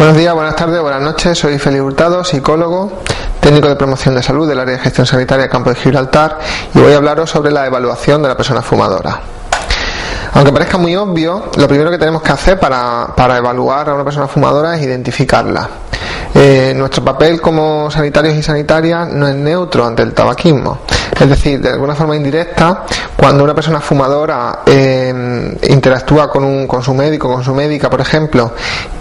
Buenos días, buenas tardes, buenas noches. Soy Félix Hurtado, psicólogo, técnico de promoción de salud del área de gestión sanitaria Campo de Gibraltar, y voy a hablaros sobre la evaluación de la persona fumadora. Aunque parezca muy obvio, lo primero que tenemos que hacer para evaluar a una persona fumadora es identificarla. Nuestro papel como sanitarios y sanitarias no es neutro ante el tabaquismo. Es decir, de alguna forma indirecta, cuando una persona fumadora interactúa con su médico, con su médica, por ejemplo,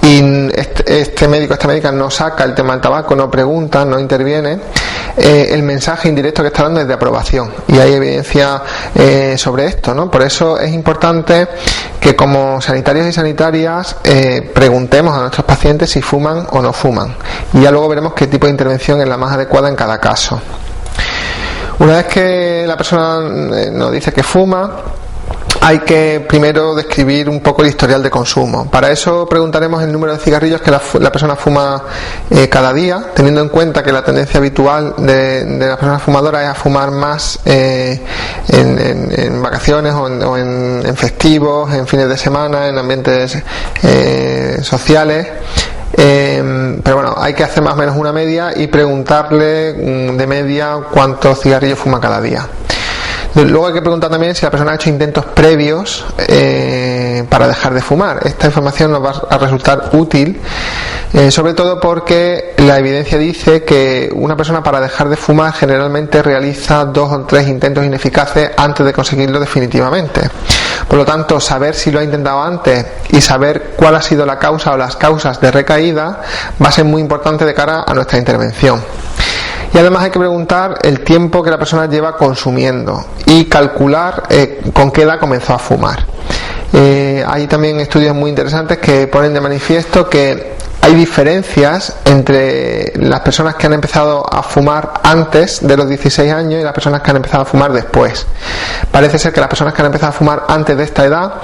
y este médico, esta médica no saca el tema del tabaco, no pregunta, no interviene, el mensaje indirecto que está dando es de aprobación, y hay evidencia sobre esto, ¿no? Por eso es importante que como sanitarios y sanitarias preguntemos a nuestros pacientes si fuman o no fuman, y ya luego veremos qué tipo de intervención es la más adecuada en cada caso. Una vez que la persona nos dice que fuma, hay que primero describir un poco el historial de consumo. Para eso preguntaremos el número de cigarrillos que la persona fuma cada día, teniendo en cuenta que la tendencia habitual de la persona fumadora es a fumar más en vacaciones o en festivos, en fines de semana, en ambientes sociales. Pero bueno, hay que hacer más o menos una media y preguntarle de media cuántos cigarrillos fuma cada día. Luego hay que preguntar también si la persona ha hecho intentos previos para dejar de fumar. Esta información nos va a resultar útil, sobre todo porque la evidencia dice que una persona para dejar de fumar generalmente realiza 2 o 3 intentos ineficaces antes de conseguirlo definitivamente. Por lo tanto, saber si lo ha intentado antes y saber cuál ha sido la causa o las causas de recaída va a ser muy importante de cara a nuestra intervención. Y además hay que preguntar el tiempo que la persona lleva consumiendo y calcular con qué edad comenzó a fumar. Hay también estudios muy interesantes que ponen de manifiesto que hay diferencias entre las personas que han empezado a fumar antes de los 16 años y las personas que han empezado a fumar después. Parece ser que las personas que han empezado a fumar antes de esta edad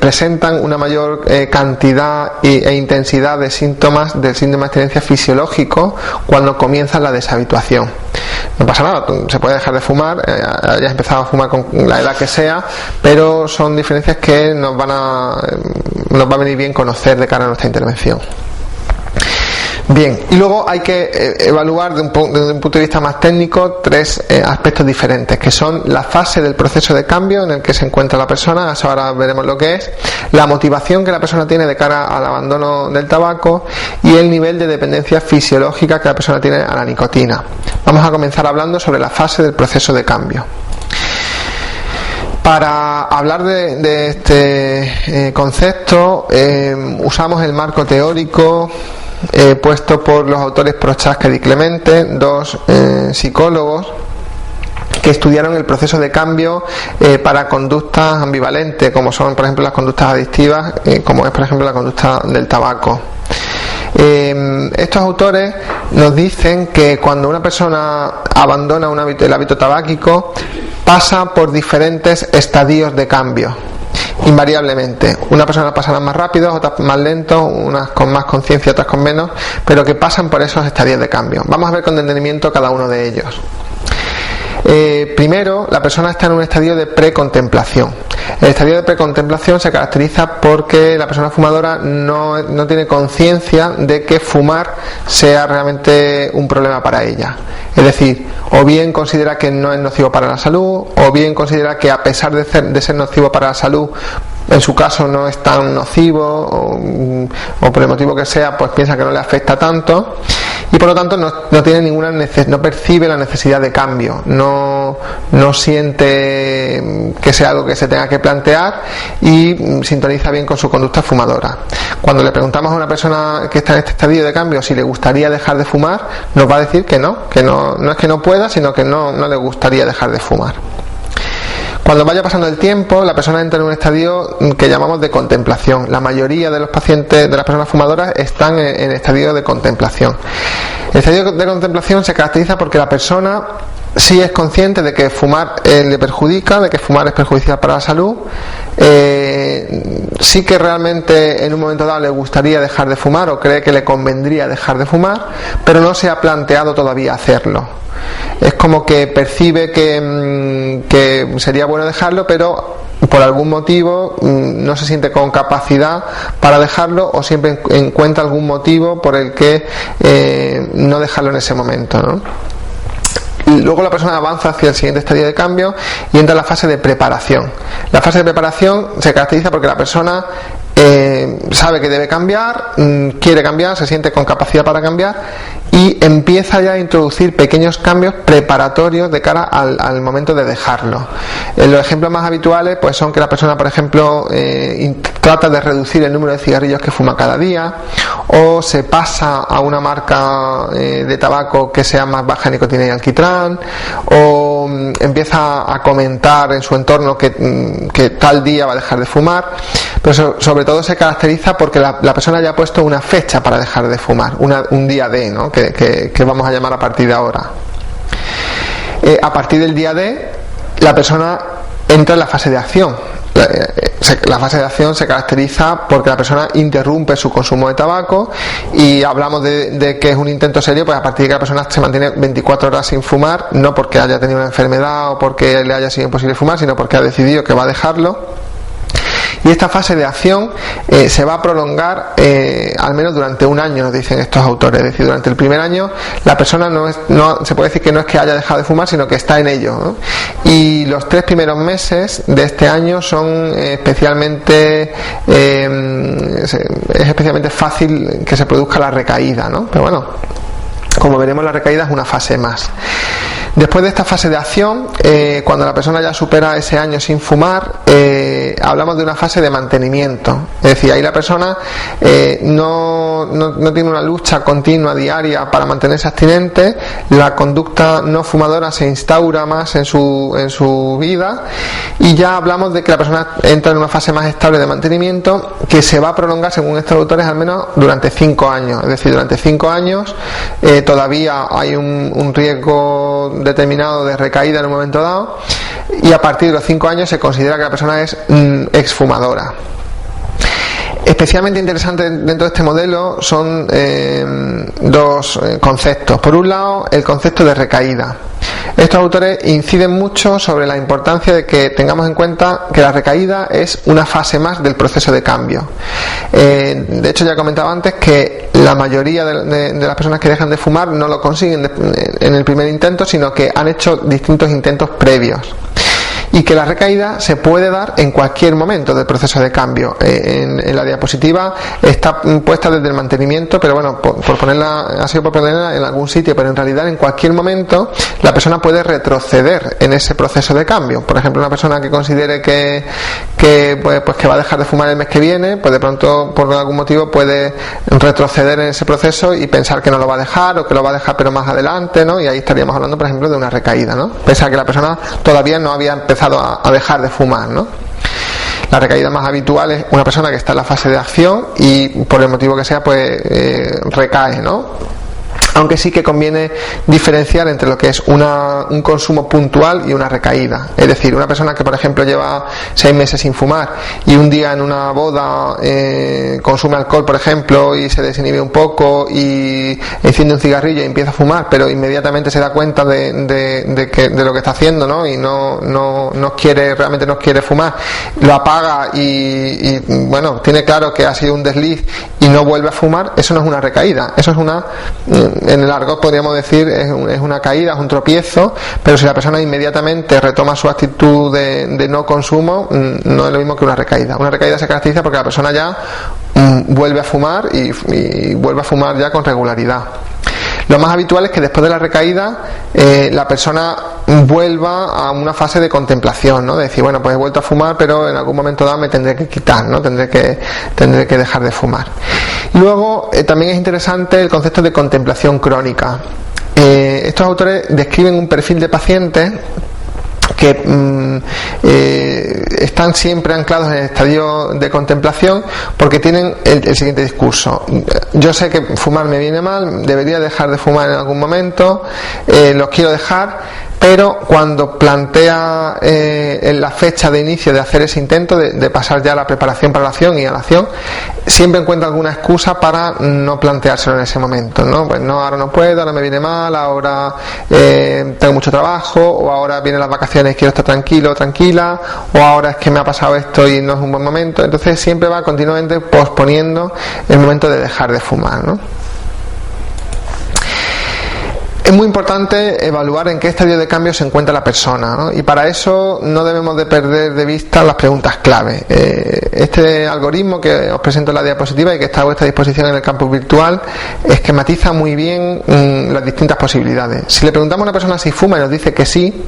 presentan una mayor cantidad e intensidad de síntomas del síndrome de abstinencia fisiológico cuando comienza la deshabituación. No pasa nada, se puede dejar de fumar, hayas empezado a fumar con la edad que sea, pero son diferencias que nos va a venir bien conocer de cara a nuestra intervención. Bien, y luego hay que evaluar desde un punto de vista más técnico 3 aspectos diferentes, que son la fase del proceso de cambio en el que se encuentra la persona, eso ahora veremos lo que es, la motivación que la persona tiene de cara al abandono del tabaco y el nivel de dependencia fisiológica que la persona tiene a la nicotina. Vamos a comenzar hablando sobre la fase del proceso de cambio. Para hablar de este concepto usamos el marco teórico puesto por los autores Prochaska y Clemente, 2 psicólogos que estudiaron el proceso de cambio para conductas ambivalentes, como son por ejemplo las conductas adictivas, como es por ejemplo la conducta del tabaco. Estos autores nos dicen que cuando una persona abandona el hábito tabáquico pasa por diferentes estadios de cambio, invariablemente. Una persona pasará más rápido, otras más lento, unas con más conciencia, otras con menos, pero que pasan por esos estadios de cambio. Vamos a ver con detenimiento cada uno de ellos. Primero, la persona está en un estadio de precontemplación. El estadio de precontemplación se caracteriza porque la persona fumadora no tiene conciencia de que fumar sea realmente un problema para ella. Es decir, o bien considera que no es nocivo para la salud, o bien considera que a pesar de ser nocivo para la salud, en su caso no es tan nocivo, o por el motivo que sea, pues piensa que no le afecta tanto, y por lo tanto no tiene no percibe la necesidad de cambio, no siente que sea algo que se tenga que plantear y sintoniza bien con su conducta fumadora. Cuando le preguntamos a una persona que está en este estadio de cambio si le gustaría dejar de fumar, nos va a decir que no es que no pueda, sino que no le gustaría dejar de fumar. Cuando vaya pasando el tiempo, la persona entra en un estadio que llamamos de contemplación. La mayoría de los pacientes, de las personas fumadoras, están en estadio de contemplación. El estadio de contemplación se caracteriza porque la persona sí es consciente de que fumar le perjudica, de que fumar es perjudicial para la salud, sí que realmente en un momento dado le gustaría dejar de fumar o cree que le convendría dejar de fumar, pero no se ha planteado todavía hacerlo. Es como que percibe que sería bueno dejarlo, pero por algún motivo no se siente con capacidad para dejarlo, o siempre encuentra algún motivo por el que no dejarlo en ese momento, ¿no? Y luego la persona avanza hacia el siguiente estadio de cambio y entra en la fase de preparación. La fase de preparación se caracteriza porque la persona sabe que debe cambiar, quiere cambiar, se siente con capacidad para cambiar y empieza ya a introducir pequeños cambios preparatorios de cara al momento de dejarlo. Los ejemplos más habituales pues son que la persona, por ejemplo, trata de reducir el número de cigarrillos que fuma cada día, o se pasa a una marca de tabaco que sea más baja en nicotina y alquitrán, o empieza a comentar en su entorno que tal día va a dejar de fumar. Pero sobre todo se caracteriza porque la persona ya ha puesto una fecha para dejar de fumar, un día D, ¿no? que vamos a llamar a partir de ahora. A partir del día D, la persona entra en la fase de acción. La fase de acción se caracteriza porque la persona interrumpe su consumo de tabaco, y hablamos de que es un intento serio pues a partir de que la persona se mantiene 24 horas sin fumar, no porque haya tenido una enfermedad o porque le haya sido imposible fumar, sino porque ha decidido que va a dejarlo. Y esta fase de acción se va a prolongar al menos durante un año, nos dicen estos autores. Es decir, durante el primer año la persona no se puede decir que no es que haya dejado de fumar, sino que está en ello, ¿no? Y los 3 primeros meses de este año son especialmente es especialmente fácil que se produzca la recaída, ¿no? Pero bueno, como veremos, la recaída es una fase más. Después de esta fase de acción, cuando la persona ya supera ese año sin fumar, hablamos de una fase de mantenimiento. Es decir, ahí la persona no tiene una lucha continua, diaria, para mantenerse abstinente. La conducta no fumadora se instaura más en su vida, y ya hablamos de que la persona entra en una fase más estable de mantenimiento, que se va a prolongar, según estos autores, al menos durante 5 años. Es decir, durante 5 años todavía hay un riesgo determinado de recaída en un momento dado, y a partir de los 5 años se considera que la persona es exfumadora. Especialmente interesante dentro de este modelo son dos conceptos. Por un lado, el concepto de recaída. Estos autores inciden mucho sobre la importancia de que tengamos en cuenta que la recaída es una fase más del proceso de cambio. De hecho, ya comentaba antes que la mayoría de las personas que dejan de fumar no lo consiguen en el primer intento, sino que han hecho distintos intentos previos. Y que la recaída se puede dar en cualquier momento del proceso de cambio. En la diapositiva está puesta desde el mantenimiento, pero bueno, por ponerla, ha sido por ponerla en algún sitio, pero en realidad en cualquier momento la persona puede retroceder en ese proceso de cambio. Por ejemplo, una persona que considere que va a dejar de fumar el mes que viene, pues de pronto por algún motivo puede retroceder en ese proceso y pensar que no lo va a dejar, o que lo va a dejar pero más adelante, ¿no? Y ahí estaríamos hablando, por ejemplo, de una recaída, ¿no? Pese a que la persona todavía no había empezado a dejar de fumar, ¿no? La recaída más habitual es una persona que está en la fase de acción y por el motivo que sea pues recae, ¿no? Aunque sí que conviene diferenciar entre lo que es un consumo puntual y una recaída. Es decir, una persona que por ejemplo lleva 6 meses sin fumar y un día en una boda consume alcohol, por ejemplo, y se desinhibe un poco y enciende un cigarrillo y empieza a fumar, pero inmediatamente se da cuenta de lo que está haciendo, ¿no? Y realmente no quiere fumar, lo apaga y bueno, tiene claro que ha sido un desliz y no vuelve a fumar. Eso no es una recaída, eso es en el argot podríamos decir es una caída, es un tropiezo. Pero si la persona inmediatamente retoma su actitud de no consumo, no es lo mismo que una recaída. Una recaída se caracteriza porque la persona ya vuelve a fumar y vuelve a fumar ya con regularidad. Lo más habitual es que después de la recaída la persona vuelva a una fase de contemplación, ¿no? De decir, bueno, pues he vuelto a fumar, pero en algún momento dado me tendré que quitar, ¿no? Tendré que dejar de fumar. Luego también es interesante el concepto de contemplación crónica. Estos autores describen un perfil de pacientes que están siempre anclados en el estadio de contemplación, porque tienen el siguiente discurso: yo sé que fumar me viene mal, debería dejar de fumar en algún momento, lo quiero dejar, pero cuando plantea la fecha de inicio de hacer ese intento, de pasar ya a la preparación para la acción y a la acción, siempre encuentra alguna excusa para no planteárselo en ese momento, ¿no? Pues no, ahora no puedo, ahora me viene mal, ahora tengo mucho trabajo, o ahora vienen las vacaciones y quiero estar tranquilo o tranquila, o ahora es que me ha pasado esto y no es un buen momento. Entonces siempre va continuamente posponiendo el momento de dejar de fumar, ¿no? Es muy importante evaluar en qué estadio de cambio se encuentra la persona, ¿no? Y para eso no debemos de perder de vista las preguntas clave. Este algoritmo que os presento en la diapositiva y que está a vuestra disposición en el campus virtual esquematiza muy bien las distintas posibilidades. Si le preguntamos a una persona si fuma y nos dice que sí,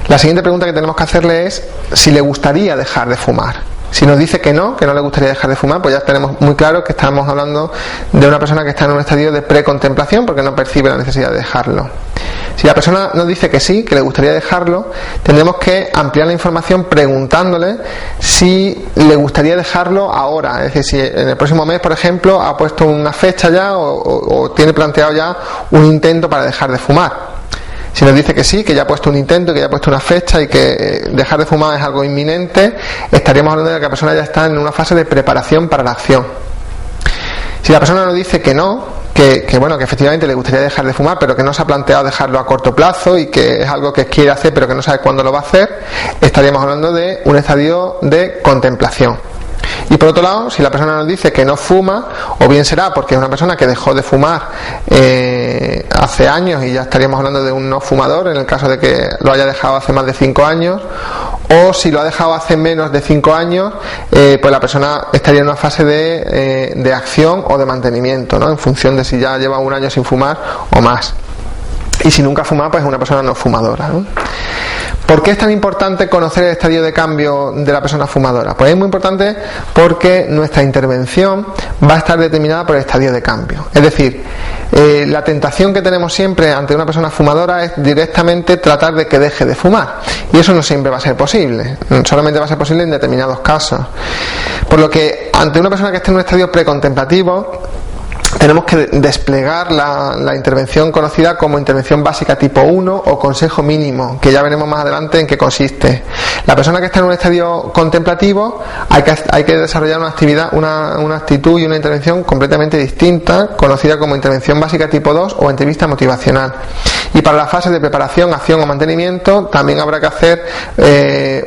la siguiente pregunta que tenemos que hacerle es si le gustaría dejar de fumar. Si nos dice que no le gustaría dejar de fumar, pues ya tenemos muy claro que estamos hablando de una persona que está en un estadio de precontemplación porque no percibe la necesidad de dejarlo. Si la persona nos dice que sí, que le gustaría dejarlo, tendremos que ampliar la información preguntándole si le gustaría dejarlo ahora. Es decir, si en el próximo mes, por ejemplo, ha puesto una fecha ya o tiene planteado ya un intento para dejar de fumar. Si nos dice que sí, que ya ha puesto un intento, que ya ha puesto una fecha y que dejar de fumar es algo inminente, estaríamos hablando de que la persona ya está en una fase de preparación para la acción. Si la persona nos dice que no, que efectivamente le gustaría dejar de fumar, pero que no se ha planteado dejarlo a corto plazo y que es algo que quiere hacer pero que no sabe cuándo lo va a hacer, estaríamos hablando de un estadio de contemplación. Y por otro lado, si la persona nos dice que no fuma, o bien será porque es una persona que dejó de fumar hace años y ya estaríamos hablando de un no fumador en el caso de que lo haya dejado hace más de 5 años, o si lo ha dejado hace menos de 5 años, pues la persona estaría en una fase de acción o de mantenimiento, ¿no? En función de si ya lleva un año sin fumar o más. Y si nunca ha fumado, pues es una persona no fumadora, ¿no? ¿Por qué es tan importante conocer el estadio de cambio de la persona fumadora? Pues es muy importante porque nuestra intervención va a estar determinada por el estadio de cambio. Es decir, la tentación que tenemos siempre ante una persona fumadora es directamente tratar de que deje de fumar. Y eso no siempre va a ser posible. Solamente va a ser posible en determinados casos. Por lo que ante una persona que esté en un estadio precontemplativo, tenemos que desplegar la intervención conocida como intervención básica tipo 1 o consejo mínimo, que ya veremos más adelante en qué consiste. La persona que está en un estadio contemplativo hay que desarrollar una actividad, una actitud y una intervención completamente distinta, conocida como intervención básica tipo 2 o entrevista motivacional. Y para la fase de preparación, acción o mantenimiento también habrá que hacer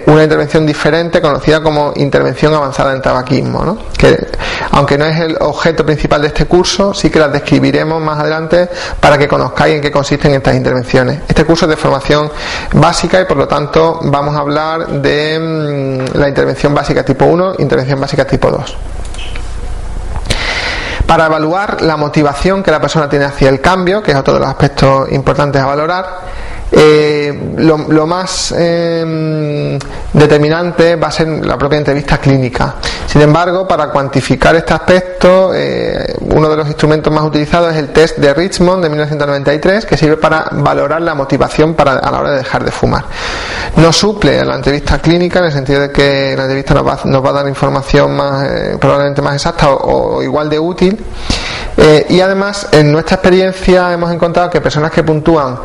una intervención diferente, conocida como intervención avanzada en tabaquismo, ¿no? Que aunque no es el objeto principal de este curso, sí que las describiremos más adelante para que conozcáis en qué consisten estas intervenciones. Este curso es de formación básica y por lo tanto vamos a hablar de la intervención básica tipo 1, intervención básica tipo 2. Para evaluar la motivación que la persona tiene hacia el cambio, que es otro de los aspectos importantes a valorar, lo más determinante va a ser la propia entrevista clínica. Sin embargo, para cuantificar este aspecto, uno de los instrumentos más utilizados es el test de Richmond de 1993, que sirve para valorar la motivación a la hora de dejar de fumar. No suple a la entrevista clínica, en el sentido de que la entrevista nos va a dar información probablemente más exacta o igual de útil. Y además, en nuestra experiencia hemos encontrado que personas que puntúan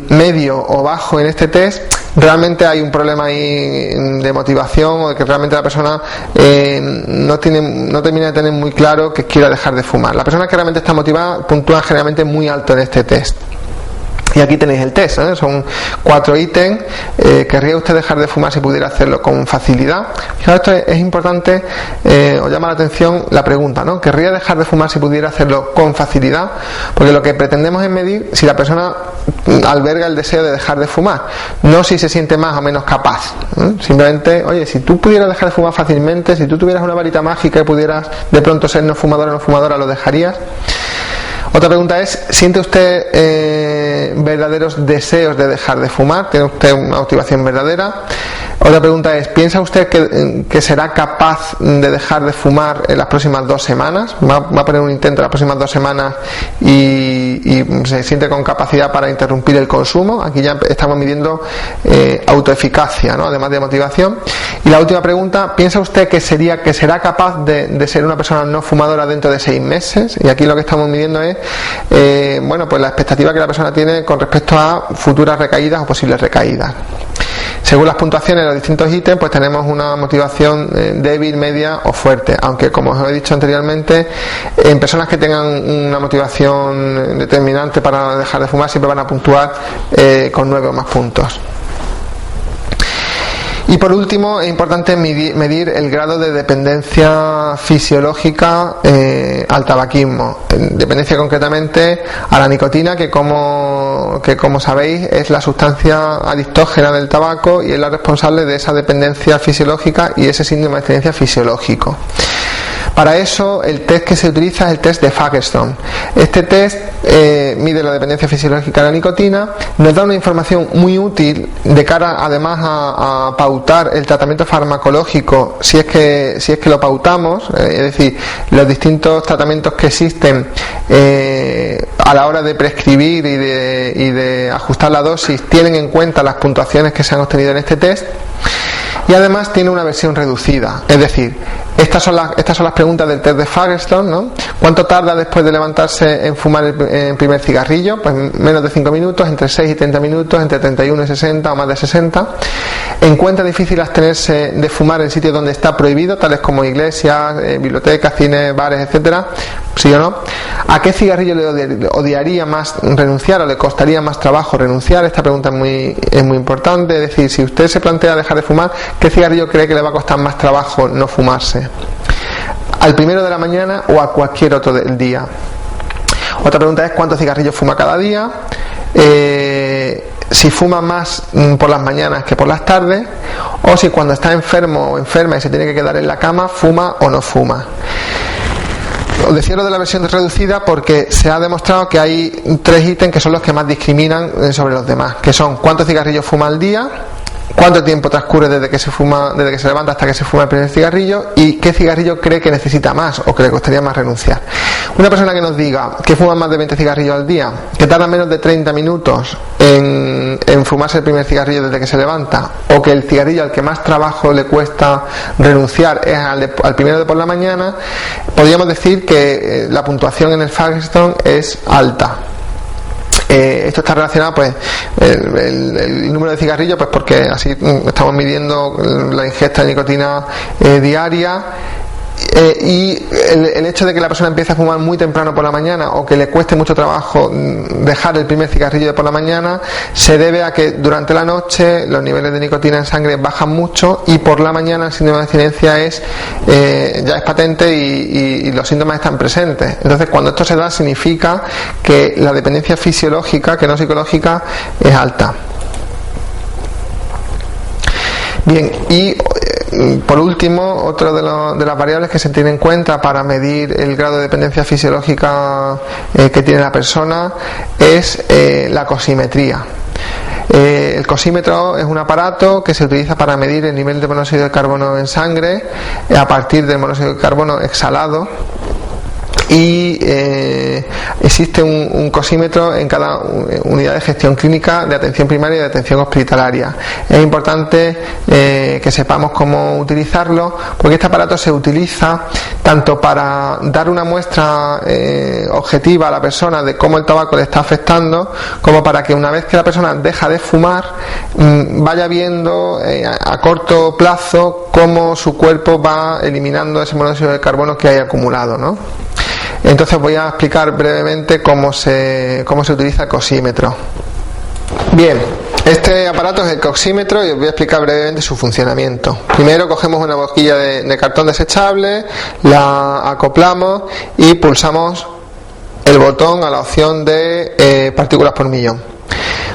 medio o bajo en este test, realmente hay un problema ahí de motivación, o de que realmente la persona no termina de tener muy claro que quiera dejar de fumar. La persona que realmente está motivada puntúa generalmente muy alto en este test. Y aquí tenéis el test, ¿eh? Son 4 ítems. ¿Querría usted dejar de fumar si pudiera hacerlo con facilidad? Fijaos, esto es importante, os llama la atención la pregunta, ¿no? ¿Querría dejar de fumar si pudiera hacerlo con facilidad? Porque lo que pretendemos es medir si la persona alberga el deseo de dejar de fumar, no si se siente más o menos capaz, ¿eh? Simplemente, oye, si tú pudieras dejar de fumar fácilmente, si tú tuvieras una varita mágica y pudieras de pronto ser no fumadora o no fumadora, ¿lo dejarías? Otra pregunta es, ¿siente usted verdaderos deseos de dejar de fumar? ¿Tiene usted una motivación verdadera? Otra pregunta es, ¿piensa usted que será capaz de dejar de fumar en las próximas 2 semanas? ¿Va a poner un intento en las próximas 2 semanas y se siente con capacidad para interrumpir el consumo? Aquí ya estamos midiendo autoeficacia, ¿no? Además de motivación. Y la última pregunta, ¿piensa usted que será capaz de ser una persona no fumadora dentro de 6 meses? Y aquí lo que estamos midiendo es pues la expectativa que la persona tiene con respecto a futuras recaídas o posibles recaídas. Según las puntuaciones de los distintos ítems, pues tenemos una motivación débil, media o fuerte, aunque como os he dicho anteriormente, en personas que tengan una motivación determinante para dejar de fumar siempre van a puntuar con 9 o más puntos. Y por último, es importante medir el grado de dependencia fisiológica al tabaquismo. Dependencia concretamente a la nicotina, que como sabéis es la sustancia adictógena del tabaco y es la responsable de esa dependencia fisiológica y ese síndrome de abstinencia fisiológico. Para eso, el test que se utiliza es el test de Fagerström. Este test mide la dependencia fisiológica de la nicotina, nos da una información muy útil de cara, además, a pautar el tratamiento farmacológico, si es que lo pautamos, es decir, los distintos tratamientos que existen a la hora de prescribir y de ajustar la dosis tienen en cuenta las puntuaciones que se han obtenido en este test. Y además tiene una versión reducida, es decir, estas son las preguntas del test de Fagerström, ¿no? ¿Cuánto tarda después de levantarse en fumar el primer cigarrillo? Pues menos de 5 minutos, entre 6 y 30 minutos, entre 31 y 60 o más de 60. ¿Encuentra difícil abstenerse de fumar en sitios donde está prohibido, tales como iglesias, bibliotecas, cines, bares, etcétera? ¿Sí o no? ¿A qué cigarrillo le odiaría más renunciar o le costaría más trabajo renunciar? Esta pregunta es muy importante, es decir, si usted se plantea dejar de fumar, ¿qué cigarrillo cree que le va a costar más trabajo no fumarse? ¿Al primero de la mañana o a cualquier otro del día? Otra pregunta es ¿cuántos cigarrillos fuma cada día? Si fuma más por las mañanas que por las tardes, o si cuando está enfermo o enferma y se tiene que quedar en la cama, fuma o no fuma. Os decía lo de la versión reducida porque se ha demostrado que hay 3 ítems que son los que más discriminan sobre los demás, que son cuántos cigarrillos fuma al día, cuánto tiempo transcurre desde que se levanta hasta que se fuma el primer cigarrillo y qué cigarrillo cree que necesita más o que le costaría más renunciar. Una persona que nos diga que fuma más de 20 cigarrillos al día, que tarda menos de 30 minutos en fumarse el primer cigarrillo desde que se levanta, o que el cigarrillo al que más trabajo le cuesta renunciar es al primero de por la mañana, podríamos decir que la puntuación en el Fagerström es alta. Esto está relacionado pues el número de cigarrillos, pues porque así estamos midiendo la ingesta de nicotina diaria, y el hecho de que la persona empiece a fumar muy temprano por la mañana o que le cueste mucho trabajo dejar el primer cigarrillo de por la mañana se debe a que durante la noche los niveles de nicotina en sangre bajan mucho y por la mañana el síndrome de abstinencia ya es patente y los síntomas están presentes. Entonces, cuando esto se da, significa que la dependencia fisiológica, que no psicológica, es alta. Bien, y por último, otra de las variables que se tiene en cuenta para medir el grado de dependencia fisiológica que tiene la persona es la cosimetría. El cosímetro es un aparato que se utiliza para medir el nivel de monóxido de carbono en sangre a partir del monóxido de carbono exhalado. Y existe un cosímetro en cada unidad de gestión clínica de atención primaria y de atención hospitalaria. Es importante que sepamos cómo utilizarlo, porque este aparato se utiliza tanto para dar una muestra objetiva a la persona de cómo el tabaco le está afectando, como para que una vez que la persona deja de fumar vaya viendo a corto plazo cómo su cuerpo va eliminando ese monóxido de carbono que hay acumulado, ¿no? Entonces voy a explicar brevemente cómo se utiliza el cosímetro. Bien, este aparato es el cosímetro y os voy a explicar brevemente su funcionamiento. Primero cogemos una boquilla de cartón desechable, la acoplamos y pulsamos el botón a la opción de partículas por millón.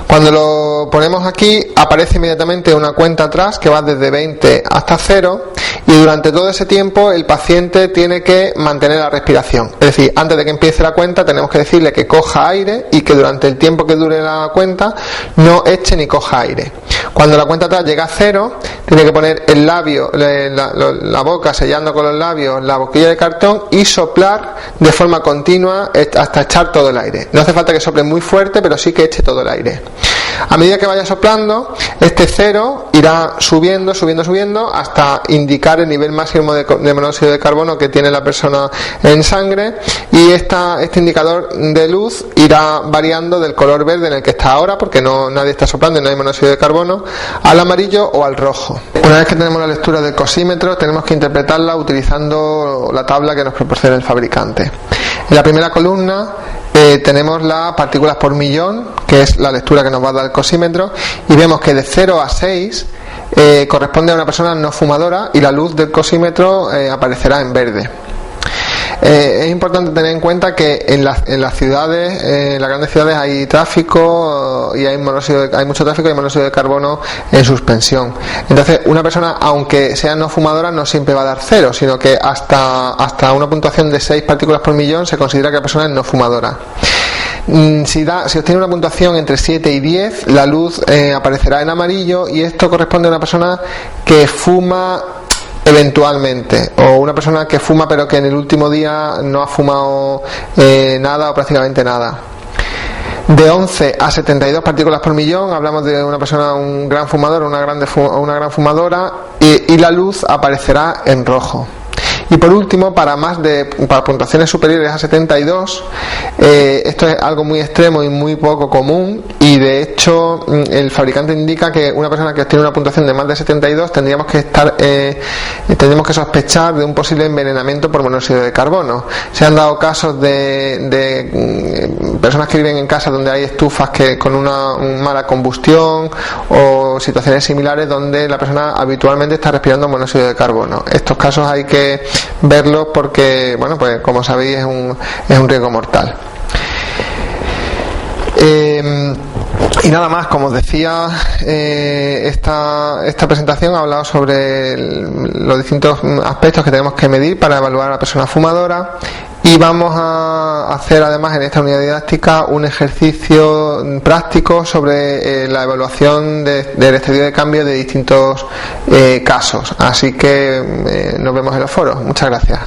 Cuando lo ponemos aquí aparece inmediatamente una cuenta atrás que va desde 20 hasta 0 y durante todo ese tiempo el paciente tiene que mantener la respiración. Es decir, antes de que empiece la cuenta tenemos que decirle que coja aire y que durante el tiempo que dure la cuenta no eche ni coja aire. Cuando la cuenta atrás llega a 0, tiene que poner el labio, la boca sellando con los labios la boquilla de cartón y soplar de forma continua hasta echar todo el aire. No hace falta que sople muy fuerte, pero sí que eche todo el aire. A medida que vaya soplando, este 0 irá subiendo hasta indicar el nivel máximo de monóxido de carbono que tiene la persona en sangre, y este indicador de luz irá variando del color verde en el que está ahora, porque nadie está soplando y no hay monóxido de carbono, al amarillo o al rojo. Una vez que tenemos la lectura del cosímetro, tenemos que interpretarla utilizando la tabla que nos proporciona el fabricante. En la primera columna tenemos las partículas por millón, que es la lectura que nos va a dar el cosímetro, y vemos que de 0 a 6 corresponde a una persona no fumadora, y la luz del cosímetro aparecerá en verde. Es importante tener en cuenta que en las ciudades, en las grandes ciudades, hay tráfico y hay mucho tráfico y monóxido de carbono en suspensión. Entonces, una persona, aunque sea no fumadora, no siempre va a dar 0, sino que hasta una puntuación de 6 partículas por millón se considera que la persona es no fumadora. Si obtiene una puntuación entre 7 y 10, la luz aparecerá en amarillo, y esto corresponde a una persona que fuma eventualmente, o una persona que fuma pero que en el último día no ha fumado nada o prácticamente nada. De 11 a 72 partículas por millón hablamos de una persona, un gran fumador o una gran fumadora, y la luz aparecerá en rojo. Y por último, para puntuaciones superiores a 72, esto es algo muy extremo y muy poco común, y de hecho el fabricante indica que una persona que obtiene una puntuación de más de 72 tendríamos que sospechar de un posible envenenamiento por monóxido de carbono. Se han dado casos de personas que viven en casas donde hay estufas con una mala combustión, o situaciones similares donde la persona habitualmente está respirando monóxido de carbono. Estos casos hay que verlos porque, bueno, pues como sabéis, es un riesgo mortal. Y nada más, como os decía, esta presentación ha hablado sobre los distintos aspectos que tenemos que medir para evaluar a la persona fumadora, y vamos a hacer además en esta unidad didáctica un ejercicio práctico sobre la evaluación del estudio de cambio de distintos casos. Así que nos vemos en los foros. Muchas gracias.